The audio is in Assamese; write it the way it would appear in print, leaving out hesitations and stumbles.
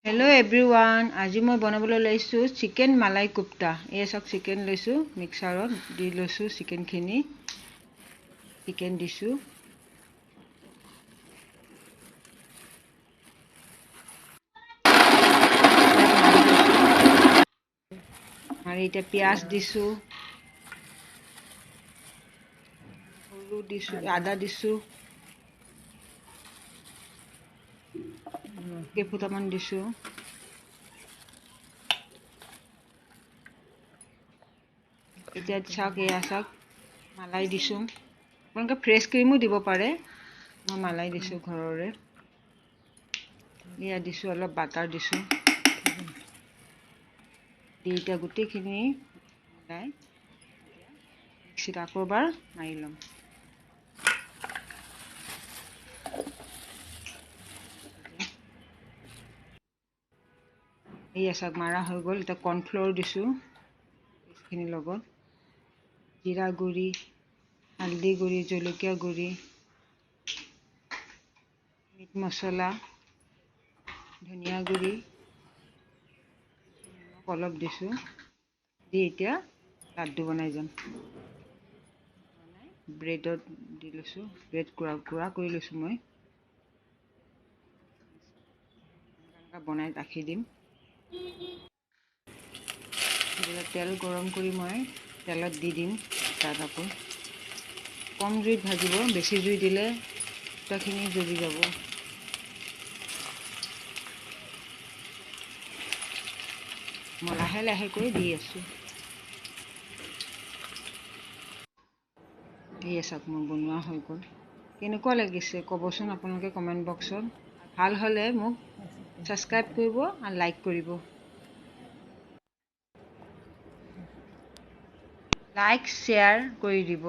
Hello everyone, আজি মই বনাবলৈ লৈছো চিকেন মালাই কোপ্তা। এই সব চিকেন লৈছো মিক্সাৰত দি লৈছো চিকেনখিনি। চিকেন দিছো। আৰু এটা পিয়াজ দিছো। সৰু দিছো, আদা দিছো। কেইফুটামান দিছো। এতিয়া চাওক এয়া চাওক মালাই দিছো। আপোনালোকে ফ্ৰেছ ক্ৰীমো দিব পাৰে। মই মালাই দিছো ঘৰৰে। এয়া দিছো অলপ বাটাৰ দিছো। এতিয়া গোটেইখিনি মিলাই মিক্সিত আকৌ এবাৰ মাৰি ল'ম। এয়া চাওক মাৰা হৈ গ'ল। এতিয়া কৰ্ণফ্ল'ৰ দিছো এইখিনিৰ লগত। জিৰা গুড়ি, হালধি গুড়ি, জলকীয়া গুড়ি, মিট মছলা, ধনিয়া গুড়ি, নিমখ অলপ দিছো। দি এতিয়া লাড্ডু বনাই যাম। ব্ৰেডত দি লৈছো। ব্ৰেড গুড়া কৰি লৈছো মই। বনাই ৰাখি দিম। তেল গৰম কৰি মই তেলত দি দিম। তাত আকৌ কম জুইত ভাজিব, বেছি জুই দিলে সূতাখিনি জ্বলি যাব। মই লাহে লাহেকৈ দি আছো। এই চাওক মোৰ বনোৱা হৈ গ'ল। কেনেকুৱা লাগিছে ক'বচোন আপোনালোকে কমেণ্ট বক্সত। ভাল হ'লে মোক ছাবস্ক্ৰাইব কৰিব আৰু লাইক কৰিব। লাইক শ্বেয়াৰ কৰি দিব।